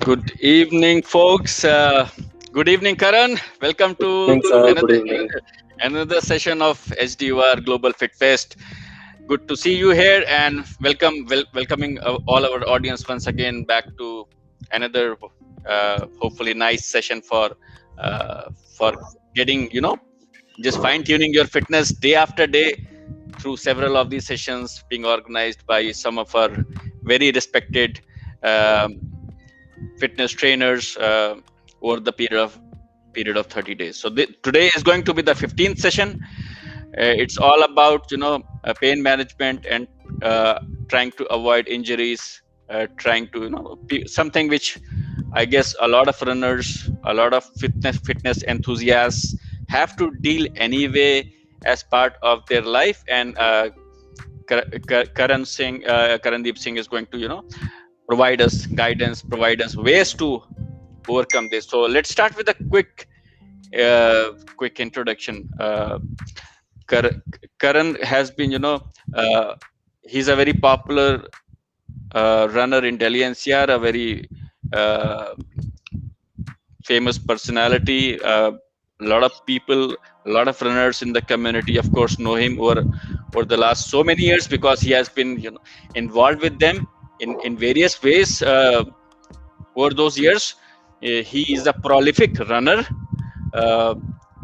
Good evening, folks. Good evening, Karan. Welcome to Evening, sir. Good another evening. another session of HDOR Global FitFest. Good to see you here, and welcoming all our audience once again back to another hopefully nice session for getting just fine tuning your fitness day after day through several of these sessions being organized by some of our very respected um, fitness trainers over the period of 30 days. So today is going to be the 15th session. It's all about pain management and trying to avoid injuries, trying to something which I guess a lot of runners, a lot of fitness enthusiasts have to deal anyway as part of their life. And Karandeep Singh is going to provide us guidance, provide us ways to overcome this. So let's start with a quick introduction. Karan has been, he's a very popular runner in Delhi NCR, a very uh, famous personality. A lot of people, a lot of runners in the community, of course, know him over the last so many years because he has been, involved with them in various ways over those years. He is a prolific runner. Uh,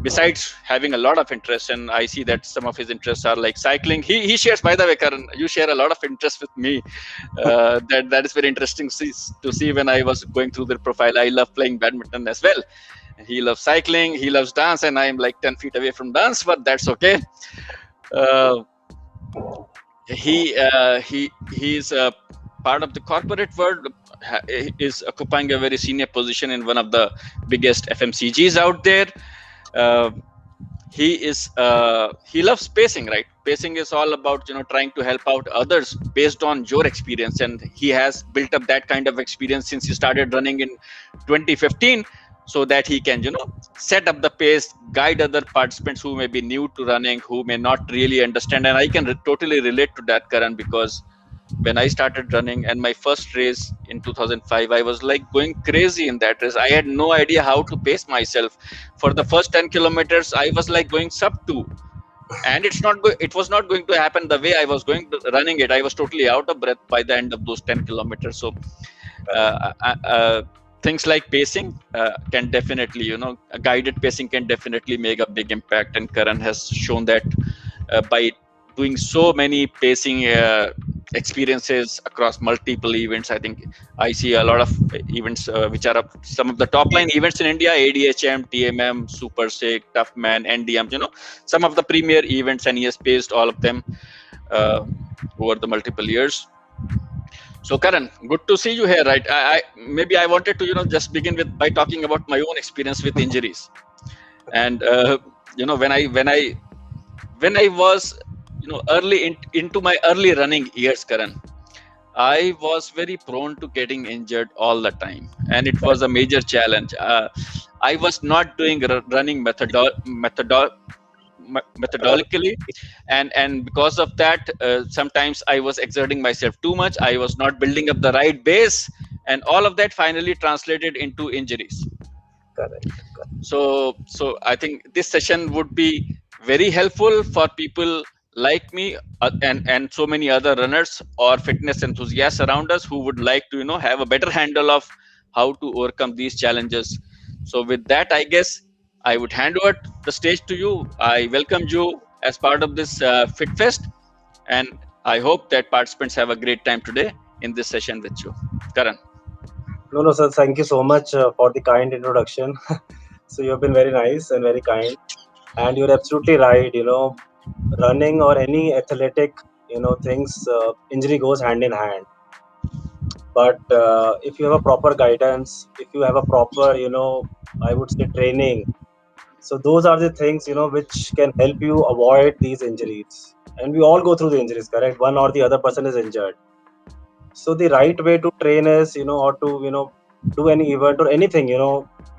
Besides having a lot of interest, and I see that some of his interests are like cycling. He shares, by the way, Karan, you share a lot of interest with me. That is very interesting to see when I was going through their profile. I love playing badminton as well. He loves cycling, he loves dance, and I'm like 10 feet away from dance, but that's okay. Uh, he's a part of the corporate world, is occupying a very senior position in one of the biggest FMCGs out there. Uh, he loves pacing, right? Pacing is all about trying to help out others based on your experience, and he has built up that kind of experience since he started running in 2015, so that he can set up the pace, guide other participants who may be new to running, who may not really understand. And I can totally relate to that, Karan, because when I started running and my first race in 2005, I was like going crazy in that race. I had no idea how to pace myself. For the first 10 kilometers, I was like going sub 2. And it was not going to happen the way I was running it. I was totally out of breath by the end of those 10 kilometers. So things like pacing can definitely, guided pacing can definitely make a big impact. And Karan has shown that by doing so many pacing experiences across multiple events. I think I see a lot of events which are some of the top line events in India: ADHM, TMM, Super Sick, Toughman, NDM. Some of the premier events, and he has paced all of them uh, over the multiple years. So Karan, good to see you here. Right? I maybe I wanted to just begin with by talking about my own experience with injuries, and when I was into my early running years, Karan, I was very prone to getting injured all the time, and it was a major challenge. I was not doing running methodologically, and because of that, sometimes I was exerting myself too much. I was not building up the right base, and all of that finally translated into injuries. Correct. So I think this session would be very helpful for people like me, and so many other runners or fitness enthusiasts around us who would like to have a better handle of how to overcome these challenges. So with that, I guess I would hand over the stage to you. I welcome you as part of this FitFest, and I hope that participants have a great time today in this session with you. Karan. No, sir. Thank you so much for the kind introduction. So you have been very nice and very kind, and you're absolutely right. Running or any athletic, things, injury goes hand in hand. But if you have a proper guidance, if you have a proper, I would say training. So those are the things which can help you avoid these injuries. And we all go through the injuries, correct? One or the other person is injured. So the right way to train is or to do any event or anything.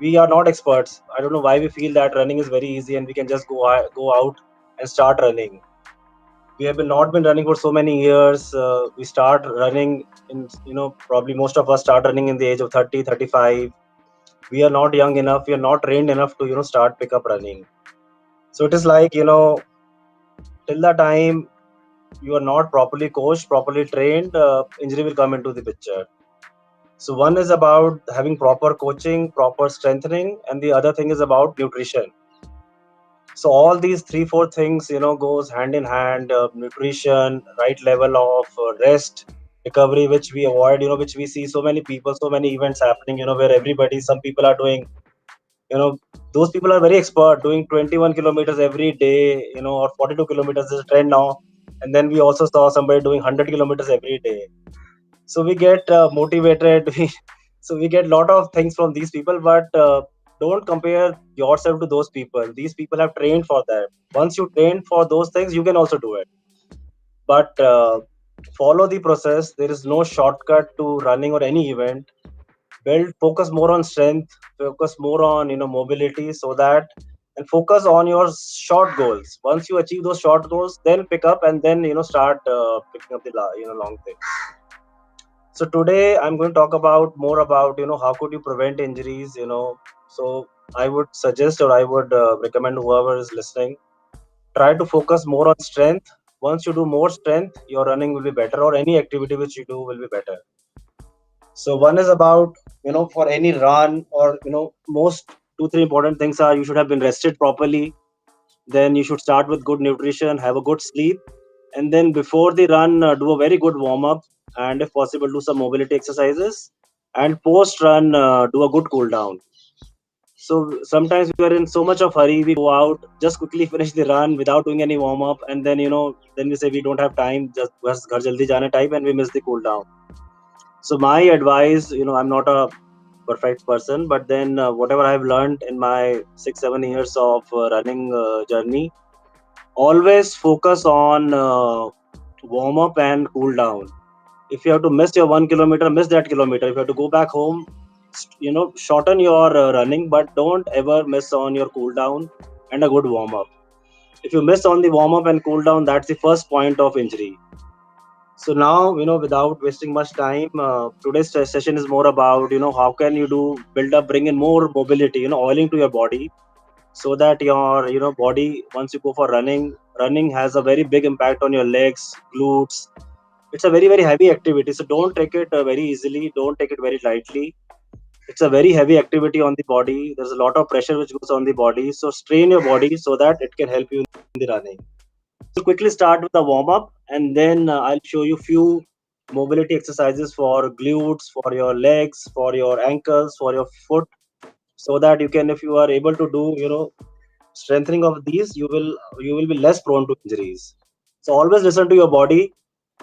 We are not experts. I don't know why we feel that running is very easy and we can just go out and start running. we have been not been running for so many years. We start running in, probably most of us start running in the age of 30, 35. We are not young enough, we are not trained enough to start pick up running. So it is like, till the time you are not properly coached, properly trained, injury will come into the picture. So one is about having proper coaching, proper strengthening, and the other thing is about nutrition. So all these three, four things, goes hand in hand. Nutrition, right level of rest, recovery, which we avoid, which we see so many people, so many events happening, where everybody, some people are doing, you know, those people are very expert doing 21 kilometers every day, or 42 kilometers is a trend now. And then we also saw somebody doing 100 kilometers every day. So we get motivated. So we get a lot of things from these people, but don't compare yourself to those people. These people have trained for that. Once you train for those things, you can also do it. But follow the process. There is no shortcut to running or any event. Build, focus more on strength, focus more on mobility, so that, and focus on your short goals. Once you achieve those short goals, then pick up, and then start picking up the long thing. So today I'm going to talk about more about how could you prevent injuries. So I would suggest, or I would recommend whoever is listening, try to focus more on strength. Once you do more strength, your running will be better, or any activity which you do will be better. So one is about, for any run, or most two three important things are, you should have been rested properly. Then you should start with good nutrition, have a good sleep, and then before the run, do a very good warm up, and if possible, do some mobility exercises. And post run, do a good cool down. So sometimes we are in so much of hurry, we go out, just quickly finish the run without doing any warm up, and then then we say we don't have time, just bas ghar jaldi jana type, and we miss the cool down. So my advice, I'm not a perfect person, but then whatever I've learned in my 6 7 years of running journey, always focus on warm up and cool down. If you have to miss your 1 kilometer, miss that kilometer. If you have to go back home, shorten your running, but don't ever miss on your cool down and a good warm up. If you miss on the warm up and cool down, that's the first point of injury. So now, without wasting much time, today's session is more about, how can you do build up, bring in more mobility, oiling to your body, so that your, body, once you go for running has a very big impact on your legs, glutes. It's a very, very heavy activity. So don't take it very easily. Don't take it very lightly. It's a very heavy activity on the body. There's a lot of pressure which goes on the body. So strain your body so that it can help you in the running. We'll quickly start with the warm up, and then I'll show you few mobility exercises for glutes, for your legs, for your ankles, for your foot, so that you can, if you are able to do, strengthening of these, you will be less prone to injuries. So always listen to your body.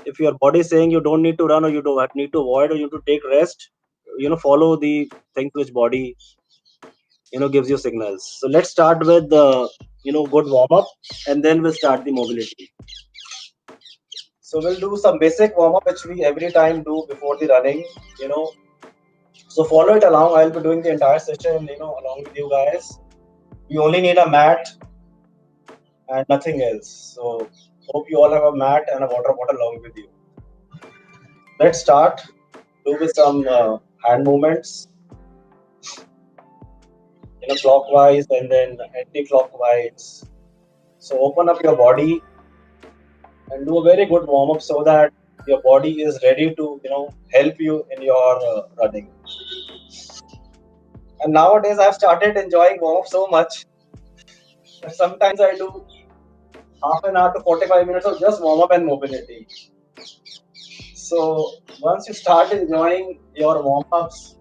If your body is saying you don't need to run, or you don't need to avoid, or you need to take rest, follow the things which body gives you signals. So let's start with the good warm up, and then we'll start the mobility. So we'll do some basic warm up which we every time do before the running. you know so follow it along. I'll be doing the entire session along with you guys. You only need a mat and nothing else. So hope you all have a mat and a water bottle along with you. Let's start. Do with some hand movements, clockwise and then anti-clockwise. So open up your body and do a very good warm up, so that your body is ready to help you in your running. And nowadays I've started enjoying warm up so much that sometimes I do half an hour to 45 minutes of just warm up and mobility. So once you start enjoying your warm ups,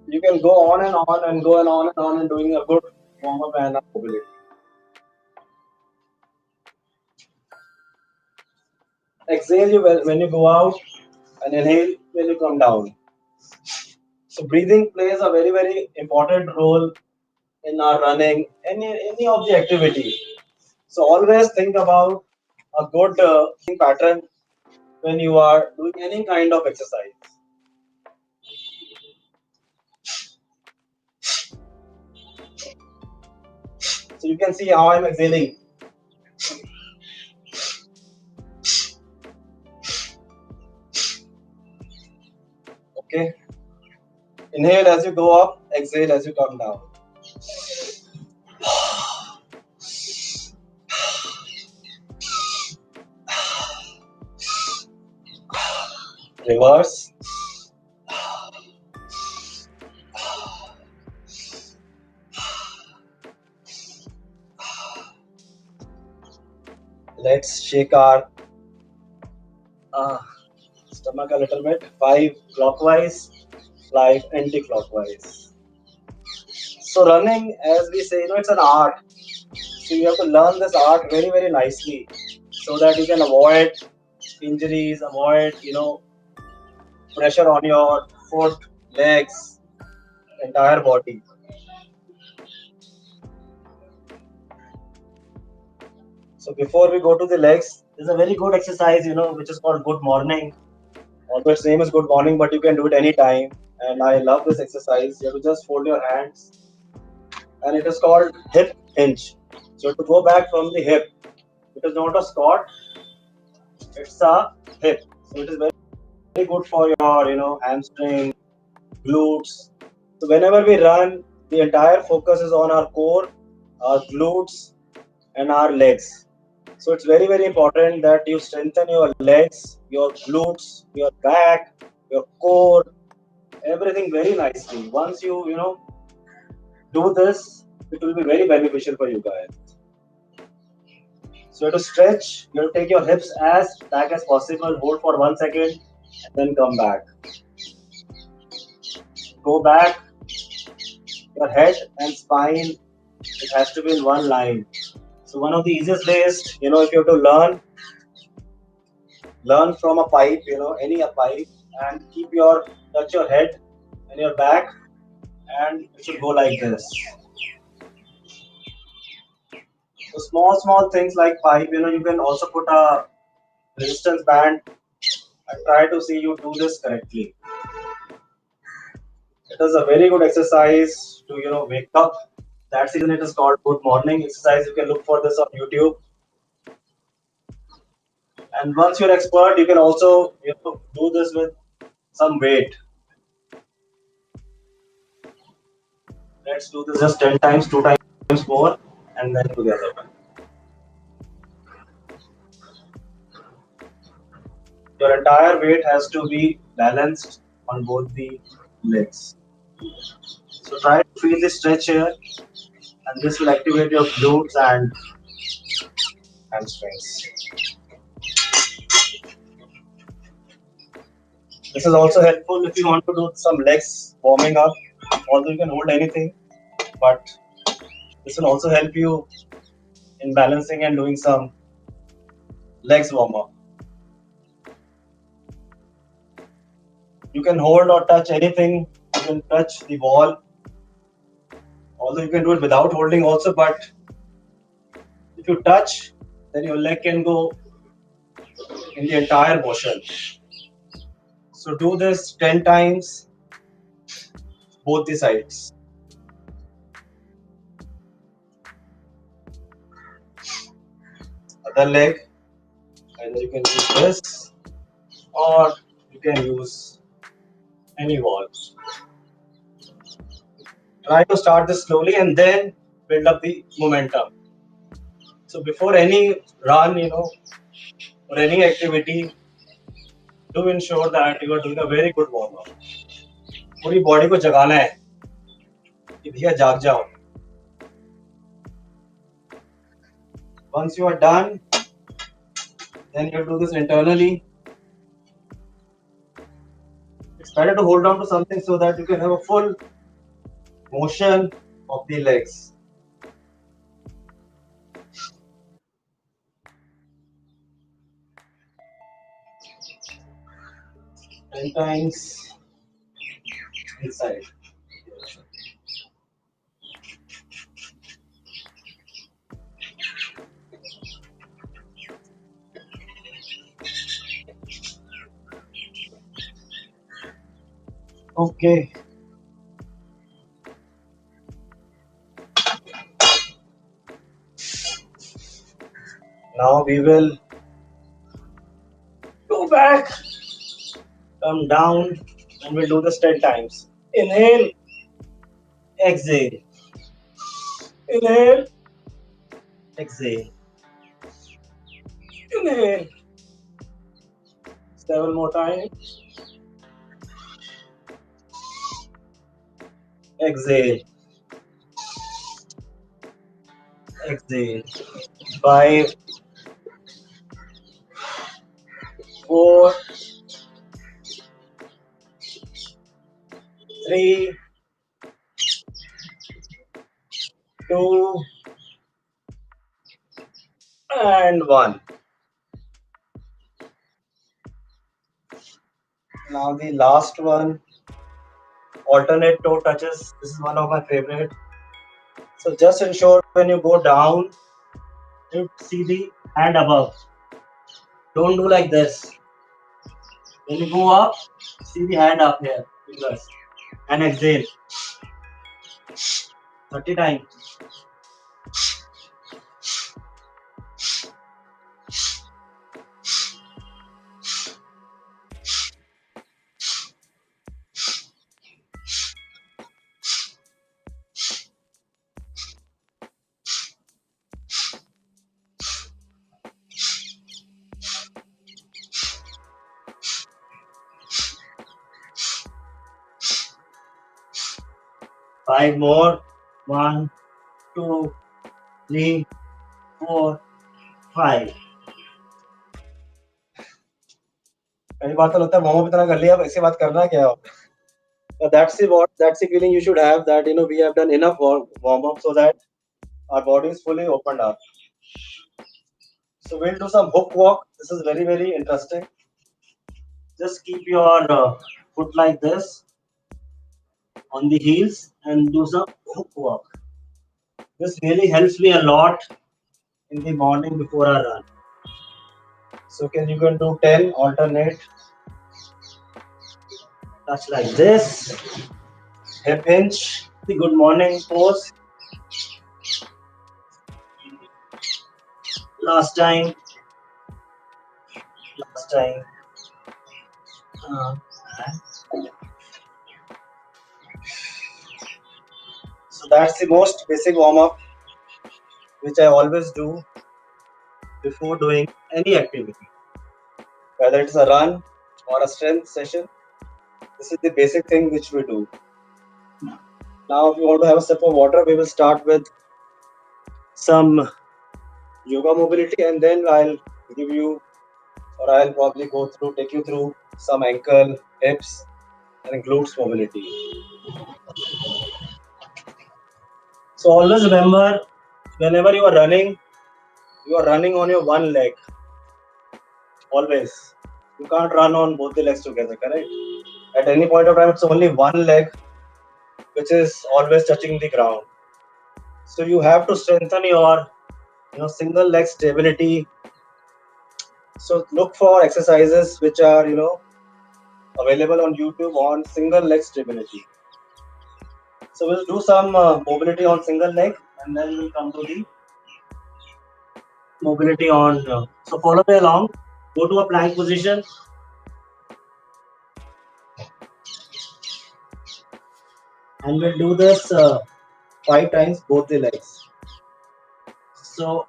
you can go on and on and go and on and on and doing a good warm up and mobility. Exhale you when you go out, and inhale when you come down. So breathing plays a very, very important role in our running, any of the activity. So always think about a good pattern when you are doing any kind of exercise. So you can see how I'm exhaling. Okay. Inhale as you go up, exhale as you come down. Reverse. Let's shake our stomach a little bit. 5 clockwise, 5 anti-clockwise. So running, as we say, it's an art. So you have to learn this art very, very nicely so that you can avoid injuries, avoid, pressure on your foot, legs, entire body. So before we go to the legs, there's a very good exercise, which is called good morning. Although its name is good morning, but you can do it anytime. And I love this exercise. You have to just fold your hands, and it is called hip hinge. So to go back from the hip, it is not a squat, it's a hip. So it is very, very good for your, hamstring, glutes. So whenever we run, the entire focus is on our core, our glutes, and our legs. So it's very, very important that you strengthen your legs, your glutes, your back, your core, everything very nicely. Once you do this, it will be very beneficial for you guys. So you have to stretch, you have to take your hips as back as possible, hold for 1 second, and then come back. Go back, your head and spine, it has to be in one line. So one of the easiest ways, if you have to learn from a pipe, any a pipe, and touch your head and your back, and it should go like this. So small things like pipe, you can also put a resistance band and try to see you do this correctly. It is a very good exercise to wake up. That season it is called good morning exercise. You can look for this on YouTube. And once you're expert, you can also do this with some weight. Let's do this just 10 times, 2 times more, and then together. Your entire weight has to be balanced on both the legs. So try to feel the stretch here, and this will activate your glutes and hamstrings. This is also helpful if you want to do some legs warming up, although you can hold anything, but this will also help you in balancing and doing some legs warm up. You can hold or touch anything, you can touch the wall, although you can do it without holding also, but if you touch, then your leg can go in the entire motion. So do this 10 times, both the sides. Other leg, either you can use this or you can use any wall. Try to start this slowly and then build up the momentum. So before any run, or any activity, do ensure that you are doing a very good warm up. पूरी body को जगाना है कि भैया जाग जाओ. Once you are done, then you do this internally. It's better to hold on to something so that you can have a full motion of the legs. Ten times inside. Okay. Now we will go back, come down, And we'll do this 10 times. Inhale, exhale, inhale, exhale, inhale. 7 more times. Exhale, exhale. 5, 4, 3, 2, and 1. Now the last one, alternate toe touches. This is one of my favorite. So just ensure when you go down, you see the hand above. Don't do like this. When you go up, see the hand up here. Fingers. And exhale. 30 times. Five more. 1, 2, 3, 4, 5. पहली बात तो लगता है warm up इतना कर लिया, अब ऐसी बात करना क्या है? That's the feeling you should have, that we have done enough warm up so that our body is fully opened up. So we'll do some hook walk. This is very, very interesting. Just keep your foot like this on the heels and do some hook walk. This really helps me a lot in the morning before I run. So you can do 10 alternate. Touch like this. Hip hinge. The good morning pose. Last time. So that's the most basic warm up which I always do before doing any activity. Whether it's a run or a strength session, this is the basic thing which we do. Now if you want to have a sip of water, we will start with some yoga mobility, and then I'll probably take you through some ankle, hips and glutes mobility. So always remember, whenever you are running on your one leg. Always. You can't run on both the legs together, correct? At any point of time, it's only one leg which is always touching the ground. So you have to strengthen your single leg stability. So look for exercises which are available on YouTube on single leg stability. So we'll do some mobility on single leg, and then we'll come to the mobility on. So follow me along. Go to a plank position. And we'll do this 5 times both the legs. So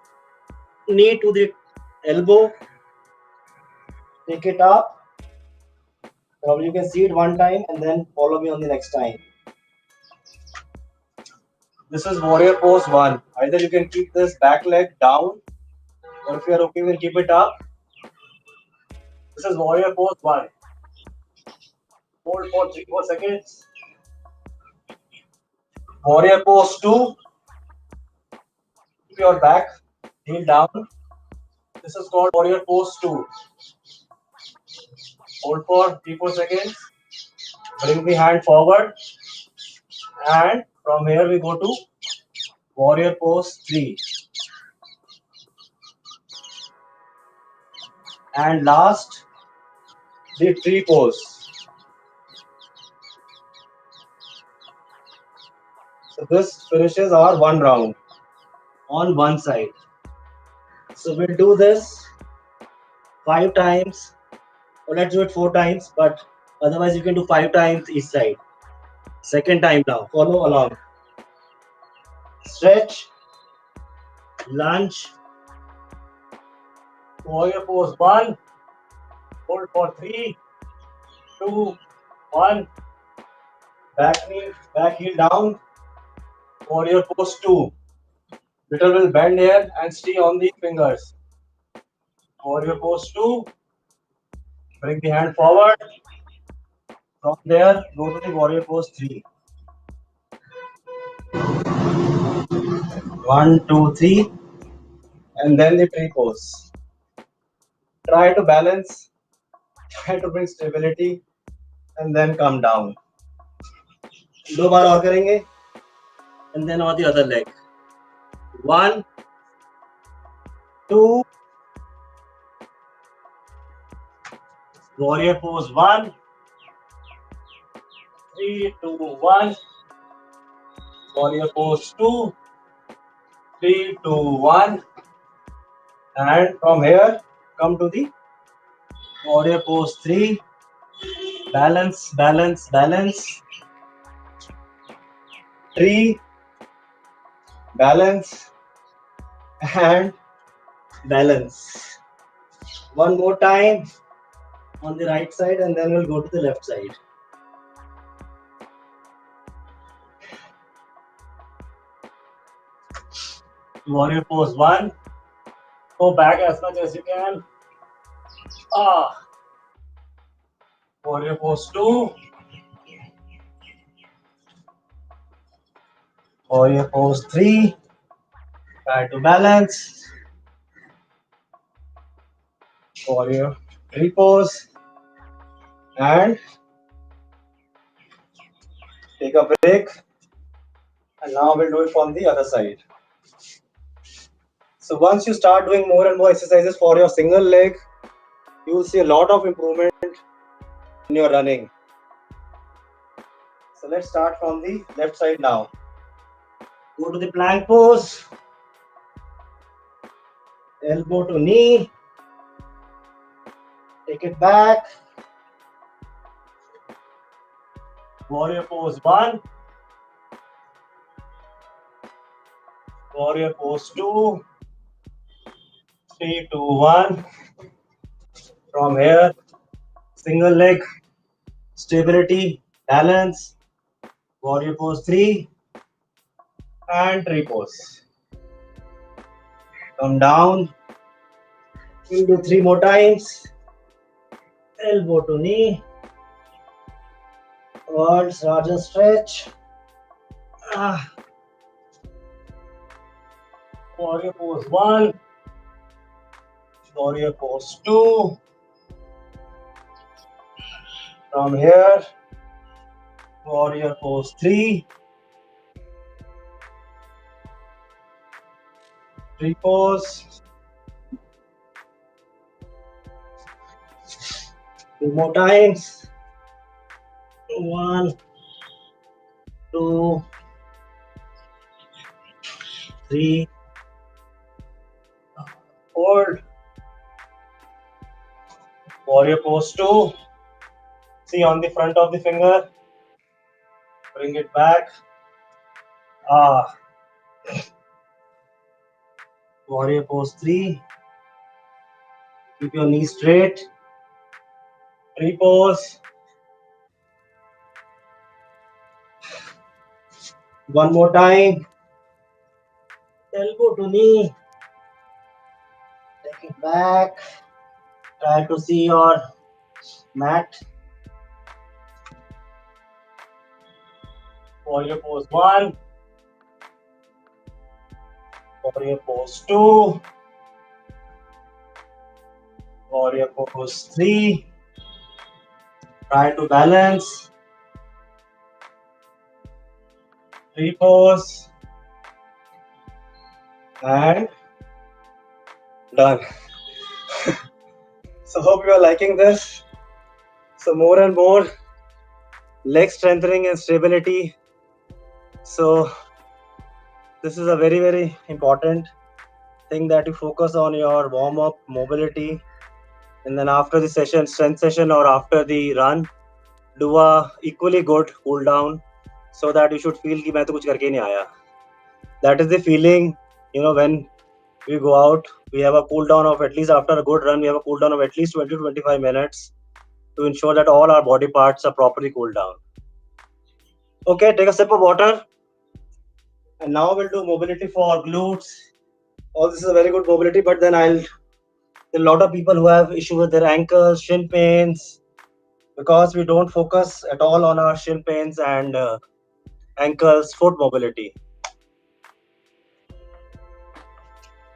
knee to the elbow, take it up. Probably you can see it one time and then follow me on the next time. This is warrior pose 1. Either you can keep this back leg down, or if you are okay, you can keep it up. This is warrior pose 1. Hold for 3-4 seconds. Warrior pose 2. Keep your back heel down. This is called warrior pose 2. Hold for 3-4 seconds. Bring the hand forward. And from here we go to warrior pose 3. And last, the tree pose. So this finishes our one round on one side. So we'll do this 5 times, or let's do it 4 times, but Otherwise, you can do 5 times each side. Second time now. Follow along. Stretch, lunge, warrior pose 1, hold for 3, 2, 1, back knee, back heel down, warrior pose 2. Little will bend here and stay on the fingers. Warrior pose 2, bring the hand forward. From there, go to the warrior pose 3. 1, 2, 3, and then the tree pose. Try to balance, try to bring stability, and then come down. 2 बार और करेंगे, and then on the other leg. 1, 2, warrior pose 1, 3, 2, 1, warrior pose 2, 3, 2, 1, and from here come to the warrior pose 3. Balance, balance, balance. 3, balance, and balance. One more time on the right side, and then we'll go to the left side. Warrior pose 1. Go back as much as you can. Warrior pose 2. Warrior pose 3. Try to balance. Warrior repose. And take a break. And now we'll do it from the other side. So once you start doing more and more exercises for your single leg, you will see a lot of improvement in your running. So let's start from the left side now. Go to the plank pose. Elbow to knee. Take it back. Warrior pose 1. Warrior pose 2. 3, 2, 1. From here, single leg, stability, balance. Warrior pose 3. And tree pose. Come down. We'll do 3 more times. Elbow to knee. World's largest stretch. Warrior pose 1. Warrior pose 2. From here, warrior pose 3. Tree pose. 2 more times. 1, 2, 3. Hold. Warrior pose 2. See on the front of the finger. Bring it back. Warrior pose 3. Keep your knees straight. Tree pose. One more time. Elbow to knee. Take it back. Try to see your mat. Warrior pose 1. Warrior pose 2. Warrior pose 3. Try to balance. Tree pose. And done. So hope you are liking this. So more and more leg strengthening and stability. So this is a very, very important thing that you focus on your warm-up, mobility, and then after the session, strength session, or after the run, do a equally good cool down, so that you should feel कि मैं तो कुछ करके ही नहीं आया. That is the feeling, when we go out, we have a cool down of at least, after a good run, we have a cool down of at least 20 to 25 minutes to ensure that all our body parts are properly cooled down. Okay, take a sip of water. And now we'll do mobility for glutes. All this is a very good mobility, but then there are a lot of people who have issue with their ankles, shin pains, because we don't focus at all on our shin pains and ankles, foot mobility.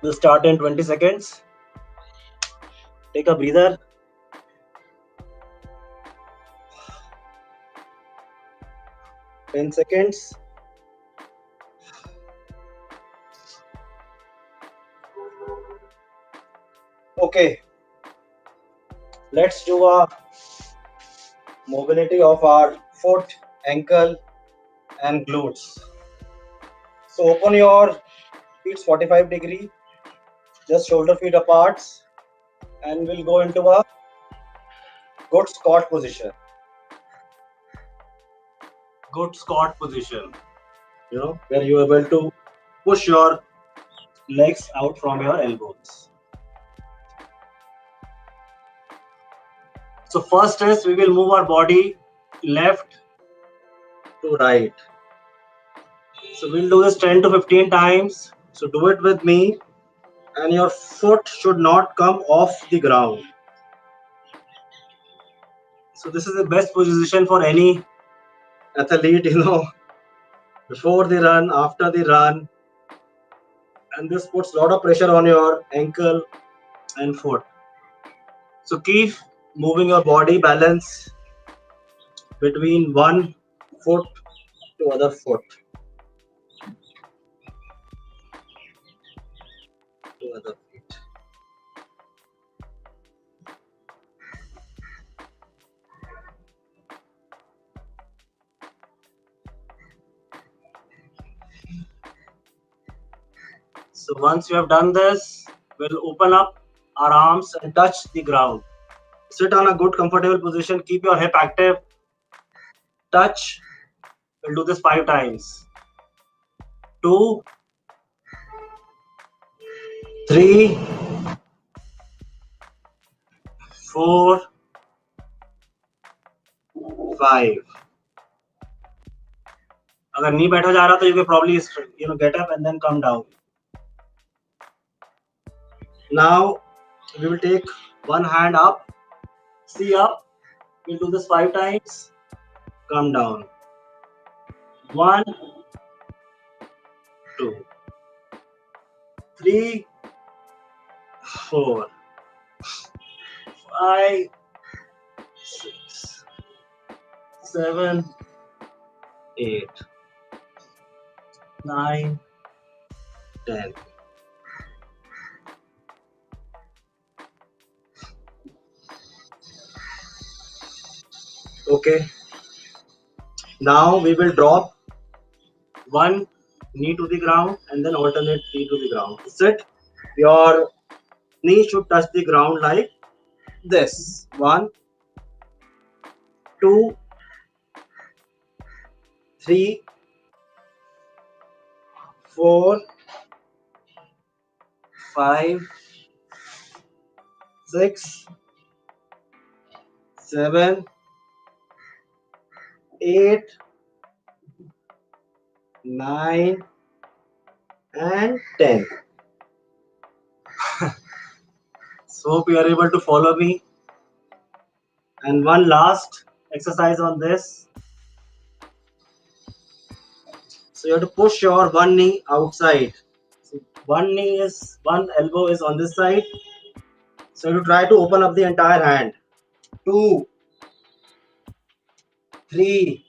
We'll start in 20 seconds. Take a breather. 10 seconds. Okay, let's do a mobility of our foot, ankle, and glutes. So open your feet 45 degree, just shoulder feet apart, and we'll go into a good squat position. Good squat position, where you're able to push your legs out from your elbows. So first is we will move our body left to right. So we'll do this 10 to 15 times. So do it with me, and your foot should not come off the ground. So this is the best position for any athlete, before the run, after the run, and this puts a lot of pressure on your ankle and foot. So keep moving your body balance between one foot to other foot to other feet. So once you have done this, we'll open up our arms and touch the ground. Sit on a good comfortable position. Keep your hip active. Touch. We'll do this 5 times. 2, 3, 4, 5. अगर नहीं बैठा जा रहा तो you can probably get up and then come down. Now we will take one hand up, see up. We'll do this 5 times. Come down. 1, 2, 3, 4, 5, 6, 7, 8, 9, 10. Okay. Now we will drop one knee to the ground and then alternate knee to the ground. Sit. Your knee should touch the ground like this. 1, 2, 3, 4, 5, 6, 7, 8, 9, and 10. So hope you are able to follow me. And one last exercise on this. So you have to push your one knee outside. So one elbow is on this side. So you try to open up the entire hand. 2, 3,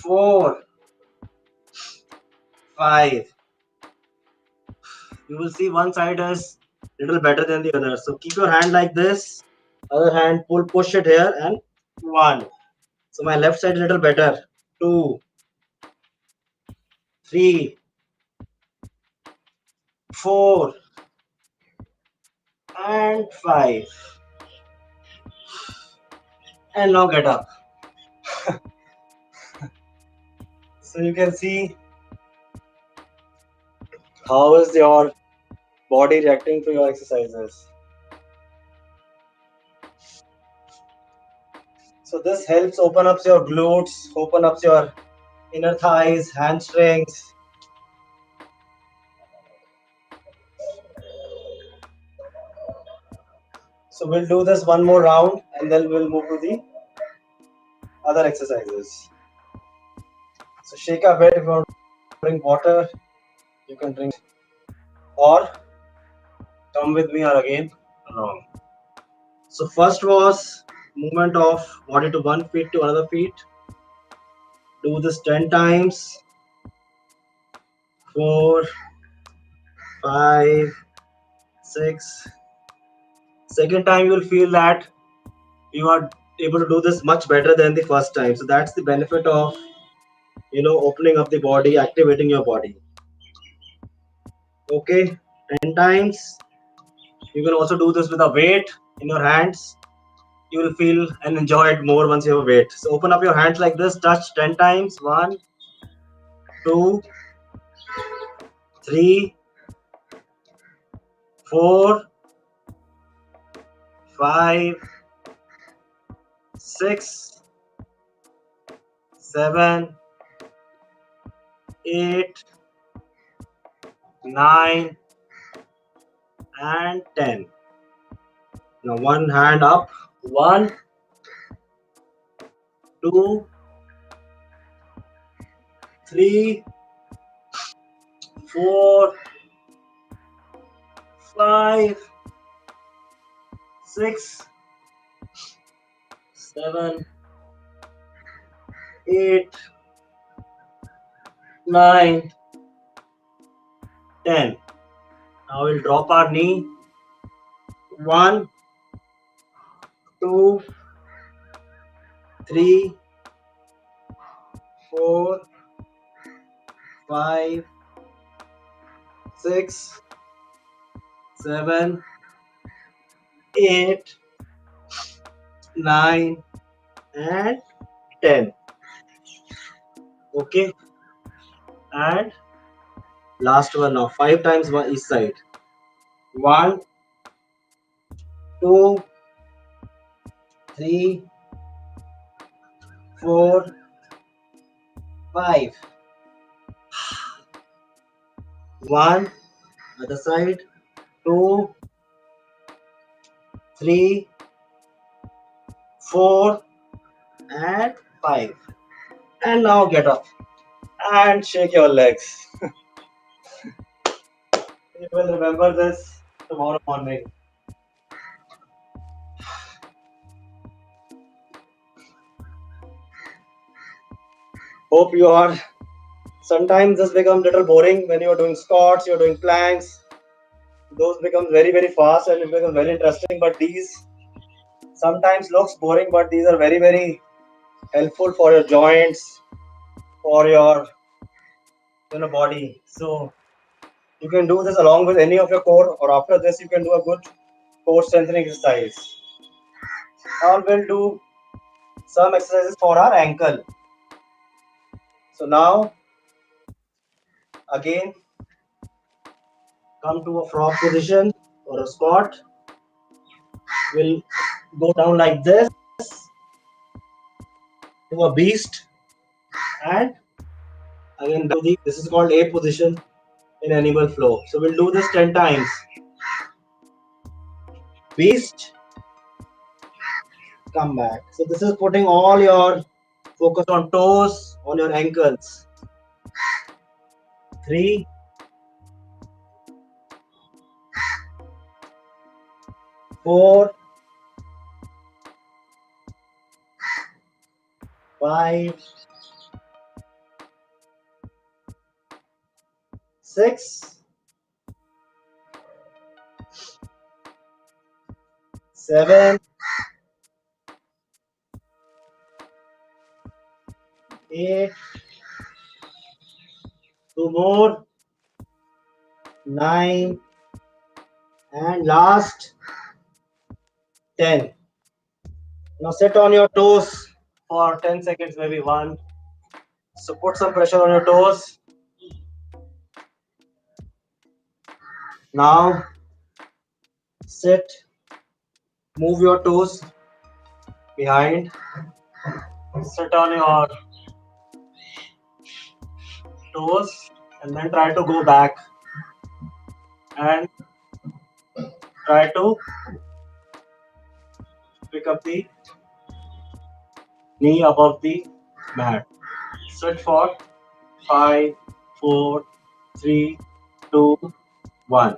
4, 5. You will see one side is little better than the other. So keep your hand like this. Other hand, push it here, and 1. So my left side is little better. 2, 3, 4, and 5. and now get up. So you can see how is your body reacting to your exercises. So this helps open up your glutes, open up your inner thighs, hamstrings. So we'll do this one more round and then we'll move to the other exercises. So shake a bit. If you want to drink water, you can drink or come with me or again along. So first was movement of body to one feet to another feet. Do this 10 times. 4, 5, 6. Second time you will feel that you are able to do this much better than the first time. So that's the benefit of opening up the body, activating your body. Okay, 10 times. You can also do this with a weight in your hands. You will feel and enjoy it more once you have a weight. So open up your hands like this, touch 10 times. 1, 2, 3, 4, 5, 6, 7, 8, 9, and 10. Now one hand up. 1, 2, 3, 4, 5, 6, 7, 8, 9, 10. Now we'll drop our knee. 1, 2, 3, 4, 5, 6, 7, 8, 9, and 10. Okay, and last one now. 5 times one each side. 1, 2, 3, 4, 5. 1, other side. 2, 3, 4, and 5. And now get up and shake your legs. You will remember this tomorrow morning. Hope you are. Sometimes this becomes a little boring when you are doing squats, you are doing planks. Those become very, very fast and it becomes very interesting. But these sometimes looks boring, but these are very, very helpful for your joints, for your body. So you can do this along with any of your core, or after this you can do a good core strengthening exercise. Now we'll do some exercises for our ankle. So now again come to a frog position or a squat. We'll go down like this to a beast, and again down to the, this is called A position in animal flow. So we'll do this 10 times. Beast, come back. So this is putting all your focus on toes, on your ankles. 3, 4, 5, 6, 7, 8, 2 more, 9, and last 10. Now sit on your toes for 10 seconds, maybe one. So put some pressure on your toes. Now sit, move your toes behind, sit on your toes, and then try to go back and try to pick up the knee above the mat. Sit for 5, 4, 3, 2, 1.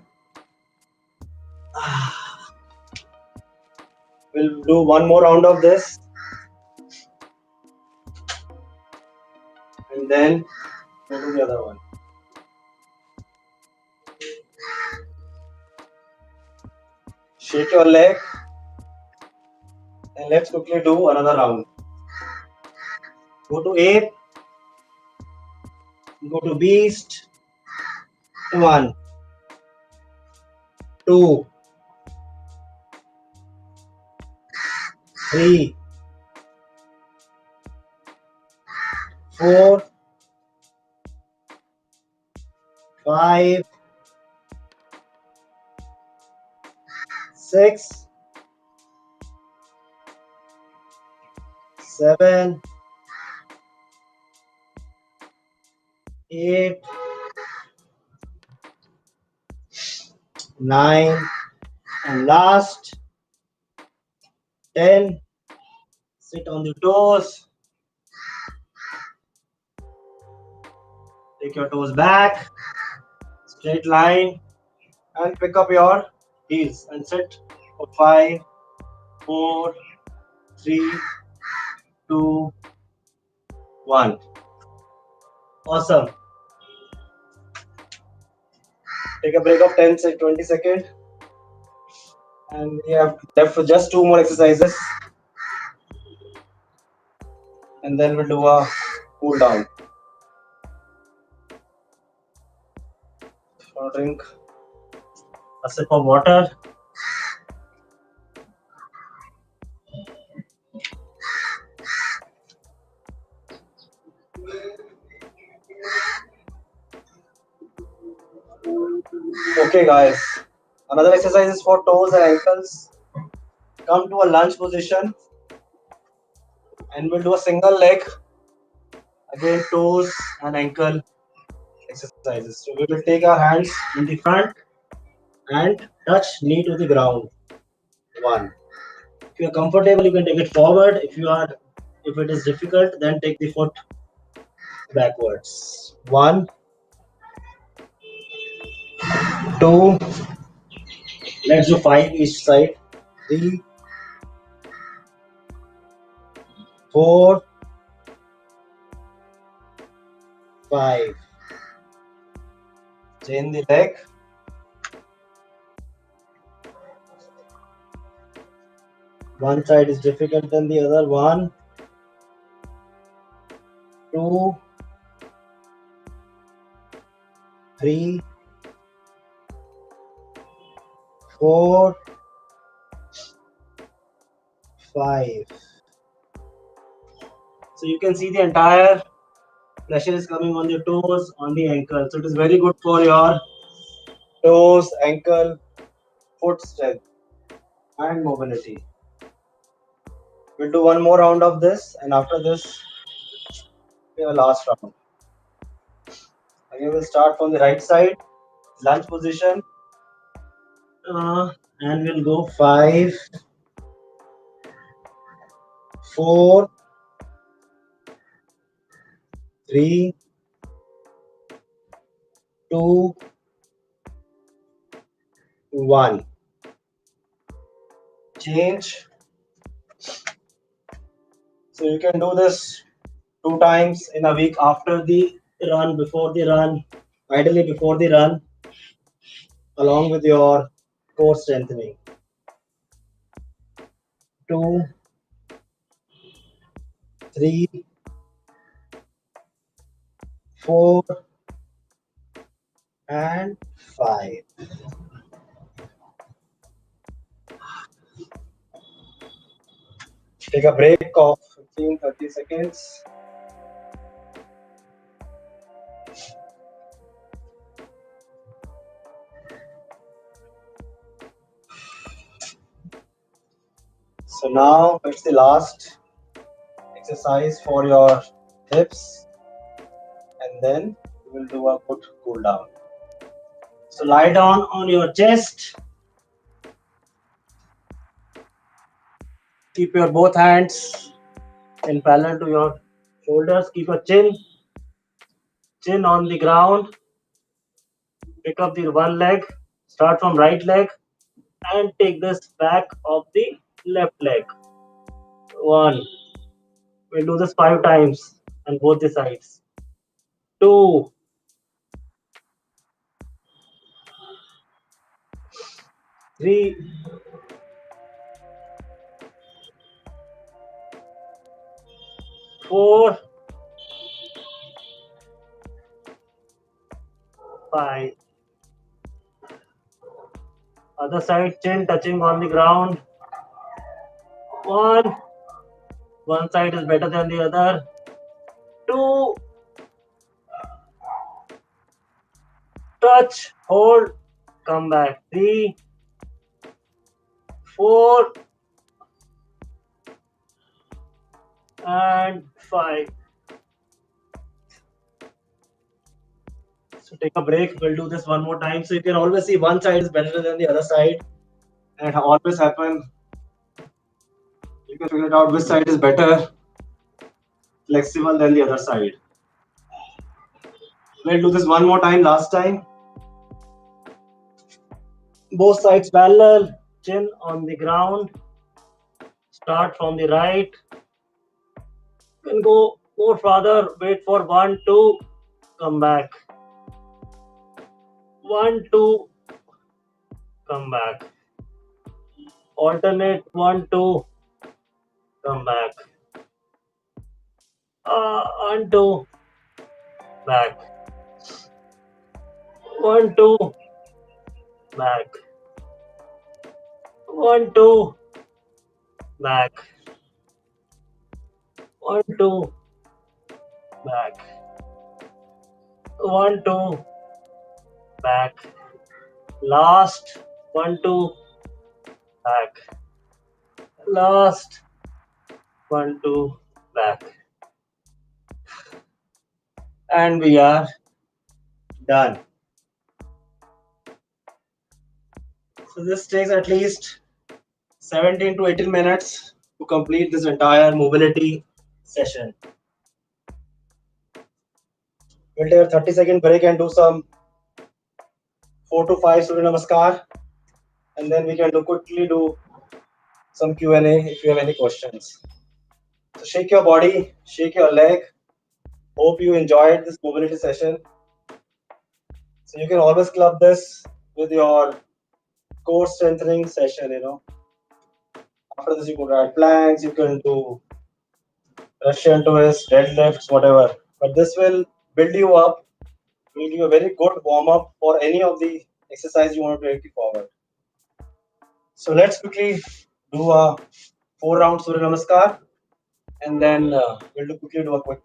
We'll do one more round of this and then we'll do the other one. Shake your leg and let's quickly do another round. Go to ape, go to beast. 1, 2, 3, 4, 5, 6, 7, 8, 9, and last 10. Sit on the toes. Take your toes back. Straight line. And pick up your heels and sit for 5, 4, 3, 2, 1. Awesome. Take a break of 10 to 20 seconds. And we have left for just 2 more exercises. And then we'll do a cool down. I'll drink a sip of water. Okay, guys. Another exercise is for toes and ankles. Come to a lunge position and we'll do a single leg. Again, toes and ankle exercises. So we will take our hands in the front and touch knee to the ground. 1. If you are comfortable, you can take it forward. If it is difficult, then take the foot backwards. 1, 2. Let's do 5 each side. 3, 4, 5. Chain the leg. One side is difficult than the other. 1, 2, 3, 4, 5. So you can see the entire pressure is coming on the toes, on the ankle. So it is very good for your toes, ankle, foot strength and mobility. We'll do one more round of this, and after this, we have a last round. Again, we'll start from the right side, lunge position, and we'll go 5, 4, 3, 2, 1. Change. So you can do this 2 times in a week after the run, before the run, ideally before the run, along with your core strengthening. 2, 3, 4, and 5. Take a break of 15-30 seconds. So now it's the last exercise for your hips, and then we will do a good cool down. So lie down on your chest. Keep your both hands in parallel to your shoulders. Keep your chin on the ground. Pick up the one leg. Start from right leg and take this back of the left leg. One. We'll do this 5 times on both the sides. 2, 3, 4, 5. Other side, chin touching on the ground. 1. One side is better than the other. 2. Touch, hold, come back. 3, 4, and 5. So take a break. We'll do this one more time. So you can always see one side is better than the other side. And it always happen. You can figure it out which side is better, flexible than the other side. We'll do this one more time, last time. Both sides parallel, chin on the ground. Start from the right. You can go more farther, wait for 1, 2, come back. 1, 2, come back. Alternate 1, 2, come back. 1, 2, back. 1, 2, back. 1, 2, back. 1, 2, back. 1, 2, back. Last 1, 2, back. Last 1, 2, back. And we are done. So this takes at least 17 to 18 minutes to complete this entire mobility session. We'll take a 30-second break and do some 4 to 5 Surya Namaskar, and then we can quickly do some Q&A if you have any questions. So shake your body, shake your leg. Hope you enjoyed this mobility session. So you can always club this with your core strengthening session, After this, you could add planks, you can do Russian twists, deadlifts, whatever. But this will build you up, will give you a very good warm up for any of the exercise you want to take forward. So let's quickly do a 4-round Surya Namaskar, and then we'll quickly do a quick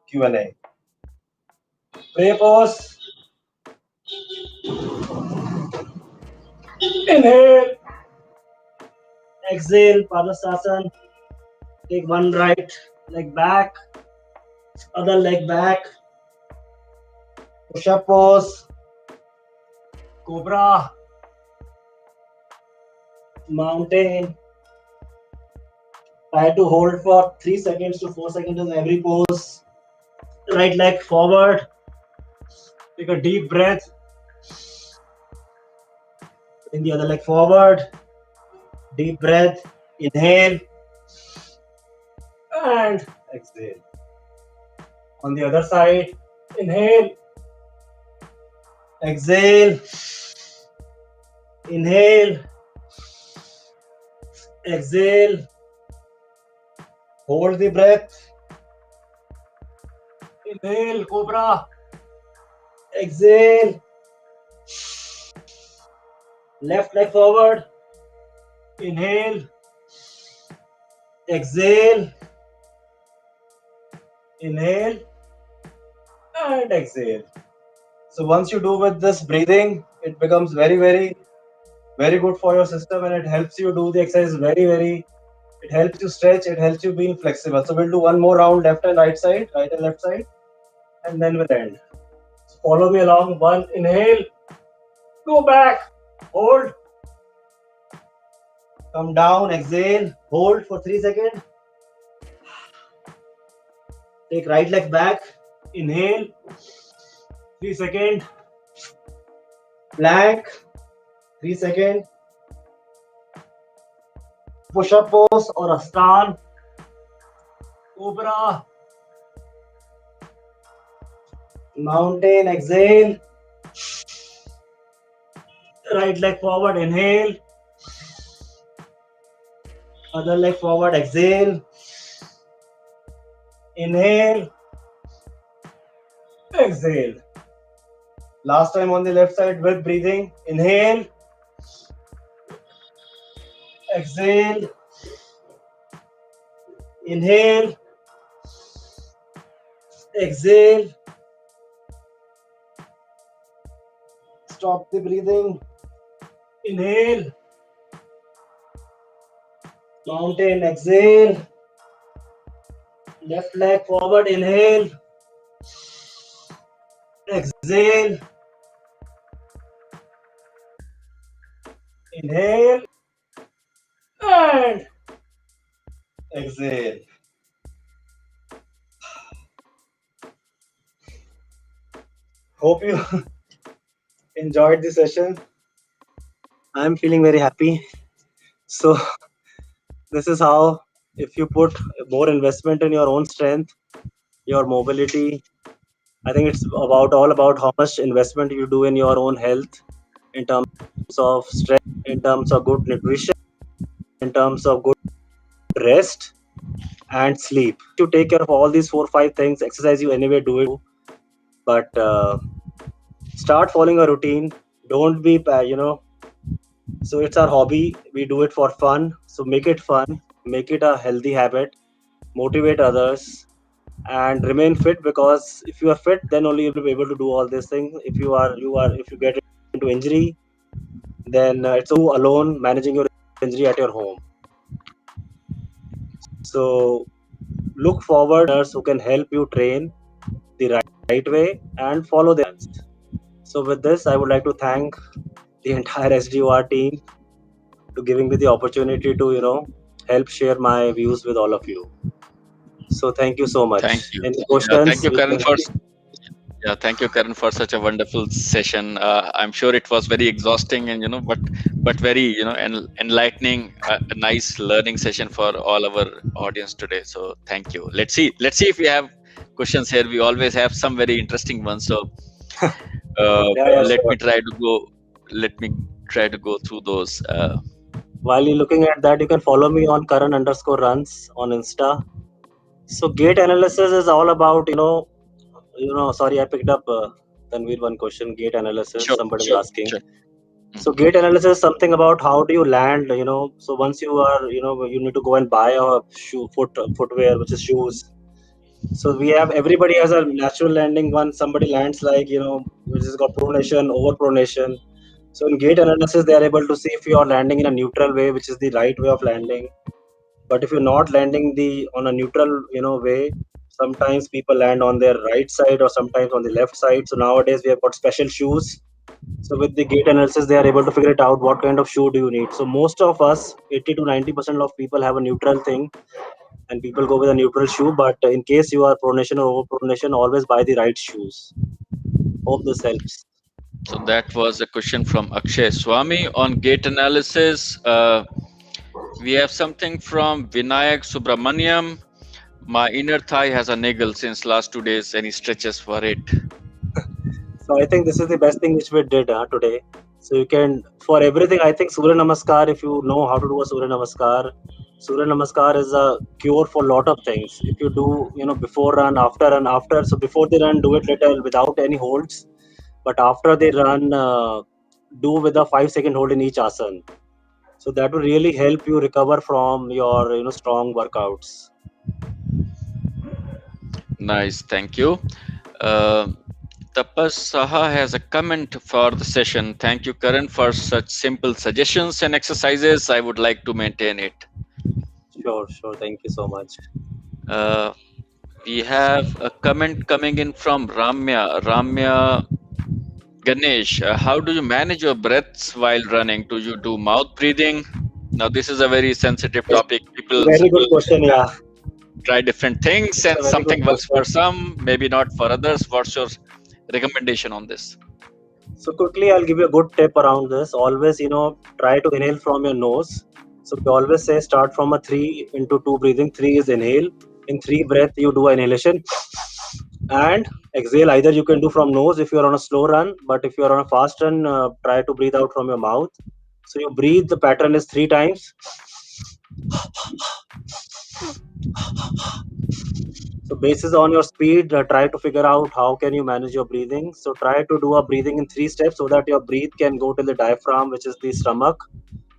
Q&A. Pray pose. Inhale. Exhale, Padasasana. Take one right leg back, other leg back. Push-up pose. Cobra. Mountain. Try to hold for 3 seconds to 4 seconds in every pose. Right leg forward. Take a deep breath. Bring the other leg forward. Deep breath. Inhale. And exhale. On the other side. Inhale. Exhale. Inhale. Exhale. Hold the breath. Inhale, Cobra. Exhale. Left leg forward. Inhale. exhale, inhale, and exhale. So once you do with this breathing, it becomes very, very, very good for your system, and it helps you do the exercise very, very. It helps you stretch. It helps you being flexible. So we'll do one more round, left and right side, right and left side, and then we'll end. So follow me along. One, inhale, go back, hold, come down, exhale, hold for 3 seconds. Take right leg back, inhale, 3 seconds, plank, 3 seconds, push-up pose or astan, cobra, mountain, exhale, right leg forward, inhale, other leg forward, exhale, inhale, exhale. Last time on the left side with breathing, inhale, exhale, inhale, exhale, stop the breathing, inhale, mountain, exhale, left leg forward, inhale, exhale, inhale, and exhale. Hope you enjoyed the session. I'm feeling very happy. So this is how, if you put more investment in your own strength, your mobility, I think it's all about how much investment you do in your own health, in terms of stress, in terms of good nutrition, in terms of good rest and sleep. You take care of all these 4 5 things. Exercise you anyway do it, but start following a routine. Don't be so it's our hobby, we do it for fun, so make it fun, make it a healthy habit, motivate others, and remain fit, because if you are fit, then only you'll be able to do all these things. If you get into injury, then it's you alone managing your injury at your home. So look forward to who can help you train the right way and follow the plans. So with this, I would like to thank the entire HDOR team to giving me the opportunity to help share my views with all of you. So thank you so much. Thank you. Any Yeah, thank questions? you, Karan, for Karan, for such a wonderful session. I'm sure it was very exhausting and but very enlightening. A nice learning session for all our audience today. So thank you. Let's see if we have questions here. We always have some very interesting ones. So Yeah, let sure. me try to go. Let me try to go through those. While you're looking at that, you can follow me on Karan_runs on Insta. So gait analysis is all about sorry, I picked up Tanvir one question. Gait analysis, Sure, somebody is sure, asking. sure. So gait analysis is something about how do you land. So once you are, you need to go and buy a footwear, which is shoes. So everybody has a natural landing. Once somebody lands like which is called pronation, over pronation. So in gait analysis, they are able to see if you are landing in a neutral way, which is the right way of landing. But if you're not landing on a neutral way, sometimes people land on their right side or sometimes on the left side. So nowadays we have got special shoes. So with the gait analysis, they are able to figure it out what kind of shoe do you need. So most of us, 80 to 90% of people have a neutral thing, and people go with a neutral shoe. But in case you are pronation or over pronation, always buy the right shoes. Hope this helps. So that was a question from Akshay Swami on gait analysis. We have something from Vinayak Subramaniam. My inner thigh has a niggle since last 2 days. Any stretches for it? So I think this is the best thing which we did today. So you can, for everything, I think Surya Namaskar, if you know how to do a Surya Namaskar is a cure for a lot of things. If you do, before run, after run, after, so before the run, do it little without any holds. But after the run, do with a 5 second hold in each asana. So that will really help you recover from your strong workouts. Nice, thank you. Uh, Tapas Saha has a comment for the session. Thank you, Karan, for such simple suggestions and exercises. I would like to maintain it. Sure, sure. Thank you so much. Uh, we have a comment coming in from Ramya. Ramya Ganesh, how do you manage your breaths while running? Do you do mouth breathing? Now, this is a very sensitive Yes, topic. People very good will question. Yeah, try different things, it's and a very good something works for question. some, maybe not for others. What's your recommendation on this? So quickly, I'll give you a good tip around this. Always, try to inhale from your nose. So we always say start from a 3 into 2 breathing. Three is inhale. In three breath, you do inhalation and exhale. Either you can do from nose if you're on a slow run, but if you're on a fast run, try to breathe out from your mouth. So you breathe. The pattern is 3 times. So basis on your speed, try to figure out how can you manage your breathing. So try to do a breathing in 3 steps so that your breathe can go to the diaphragm, which is the stomach.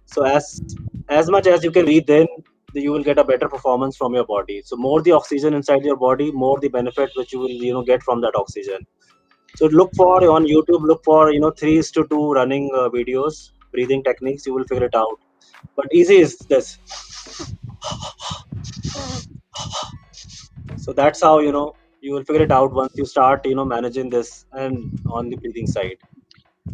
So as much as you can breathe in, you will get a better performance from your body. So more the oxygen inside your body, more the benefit which you will get from that oxygen. So look for on YouTube, look for 3:2 running videos, breathing techniques. You will figure it out. But easy is this. So that's how you will figure it out once you start managing this and on the breathing side.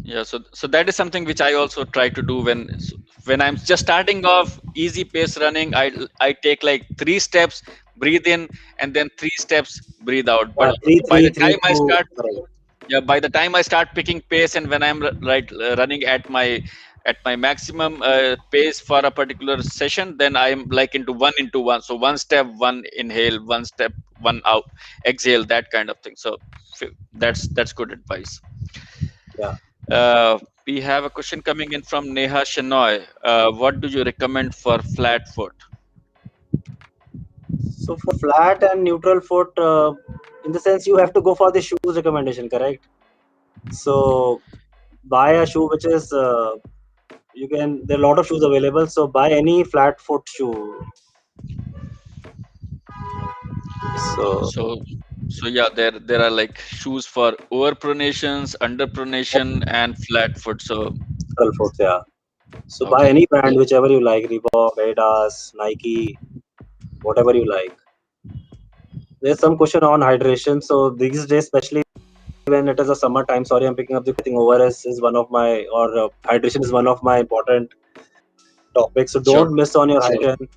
Yeah, so that is something which I also try to do when I'm just starting off easy pace running. I take like 3 steps, breathe in, and then 3 steps, breathe out. Yeah, But three, by three, the three, time I two. start, Correct. yeah, by the time I start picking pace, and when I'm running at my maximum pace for a particular session, then I'm like into one. So one step, one inhale, one step, one out, exhale, that kind of thing. So that's good advice. Yeah. Uh, we have a question coming in from Neha Shenoy. What do you recommend for flat foot? So for flat and neutral foot, in the sense you have to go for the shoes recommendation, correct? So buy a shoe which is you can. There are a lot of shoes available. So buy any flat foot shoe. So So, so yeah, there are like shoes for overpronations, underpronation, and flat foot. So neutral foot, yeah. So buy okay, any brand, whichever you like, Reebok, Adidas, Nike, whatever you like. There's some question on hydration. So these days, especially when it is a summer time, sorry, I'm picking up the thing. ORS is one of my, or hydration is one of my important topics. So sure. don't miss on your hydration.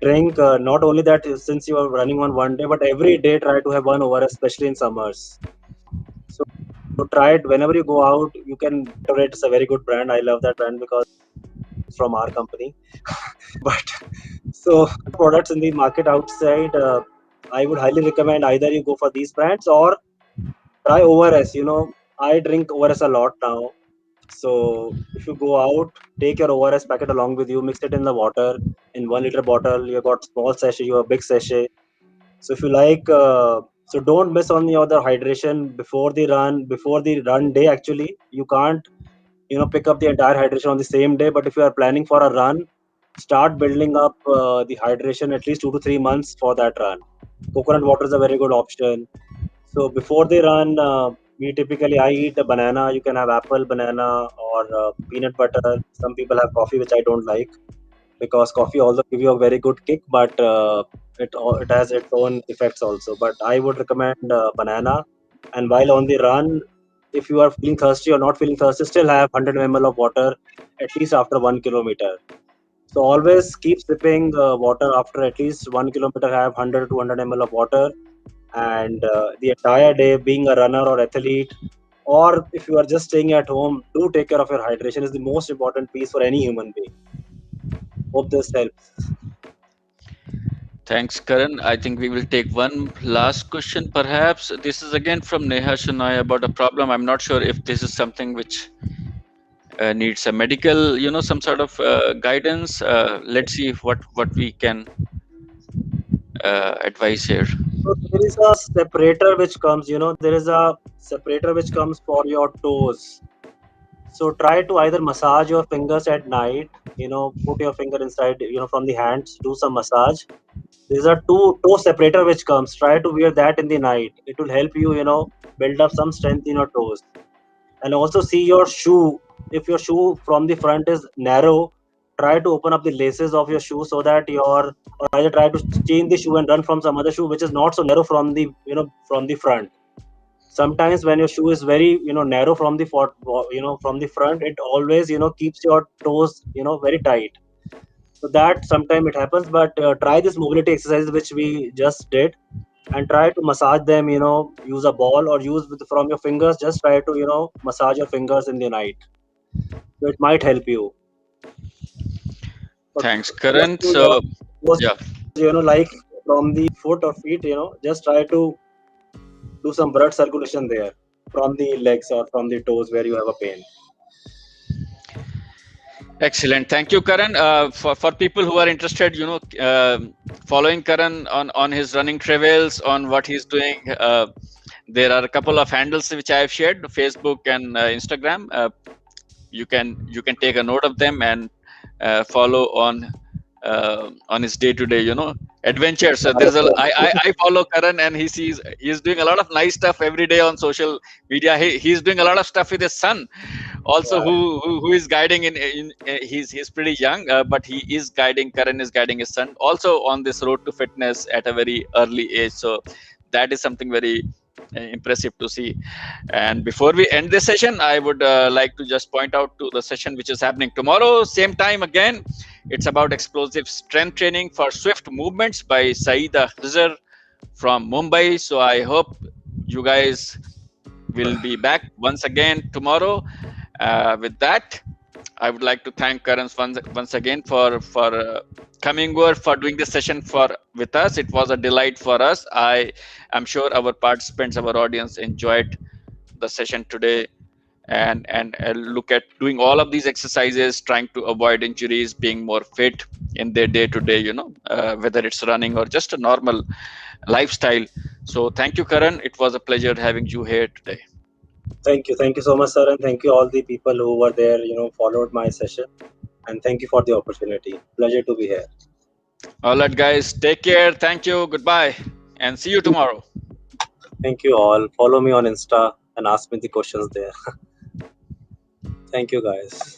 Drink not only that, since you are running on one day, but every day try to have one ORS, especially in summers. So try it whenever you go out. You can Gatorade. It's a very good brand. I love that brand because it's from our company. But so products in the market outside, I would highly recommend either you go for these brands or try ORS. I drink ORS a lot now. So if you go out, take your ORS packet along with you, mix it in the water in 1 liter bottle. You got small sachet, you have big sachet. So if you like, so don't miss on the other hydration before the run day. Actually, you can't pick up the entire hydration on the same day. But if you are planning for a run, start building up the hydration at least 2 to 3 months for that run. Coconut water is a very good option. So before they run, I eat a banana. You can have apple, banana, or peanut butter. Some people have coffee, which I don't like because coffee also give you a very good kick, but it has its own effects also. But I would recommend banana. And while on the run, if you are feeling thirsty or not feeling thirsty, still have 100 ml of water at least after 1 kilometer. So always keep sipping water after at least 1 kilometer. Have 100 to 200 ml of water, and the entire day, being a runner or athlete, or if you are just staying at home, do take care of your hydration. Is the most important piece for any human being. Hope this helps. Thanks, Karan. I think we will take one last question, perhaps. This is again from Neha Shenoy about a problem. I'm not sure if this is something which needs a medical, some sort of guidance. Let's see what we can advise here. So there is a separator which comes, there is a separator which comes for your toes. So try to either massage your fingers at night, put your finger inside, from the hands, do some massage. These are two toe separator which comes. Try to wear that in the night. It will help you, build up some strength in your toes. And also see your shoe. If your shoe from the front is narrow, try to open up the laces of your shoe so that or either try to change the shoe and run from some other shoe which is not so narrow from the, from the front. Sometimes when your shoe is very, narrow from the from the front, it always, keeps your toes, very tight. So that sometimes it happens, but try this mobility exercises which we just did, and try to massage them, use a ball or use from your fingers. Just try to, massage your fingers in the night. So it might help you. But Thanks, just Karan. to, So, those, yeah, like from the foot or feet, just try to do some blood circulation there from the legs or from the toes where you have a pain. excellent. Thank you, Karan. For people who are interested, following Karan on his running travels, on what he's doing, there are a couple of handles which I have shared, Facebook and Instagram. You can take a note of them and follow on his day-to-day adventures. So there's a I follow Karan, and he's doing a lot of nice stuff every day on social media. He's doing a lot of stuff with his son also, Yeah. who is guiding he's pretty young, but he is guiding. Karan is guiding his son also on this road to fitness at a very early age. So that is something very impressive to see. And before we end this session, I would like to just point out to the session which is happening tomorrow, same time again. It's about explosive strength training for swift movements by Saida Khizr from Mumbai. So I hope you guys will be back once again tomorrow. With that, I would like to thank Karan once again for coming over, for doing this session with us. It was a delight for us. I am sure our participants, our audience enjoyed the session today, and look at doing all of these exercises, trying to avoid injuries, being more fit in their day to day. Whether it's running or just a normal lifestyle. So thank you, Karan. It was a pleasure having you here today. Thank you so much, sir, and thank you all the people who were there, followed my session, and thank you for the opportunity. Pleasure to be here. All right, guys, take care. Thank you. Goodbye, and see you tomorrow. Thank you all. Follow me on Insta and ask me the questions there. Thank you, guys.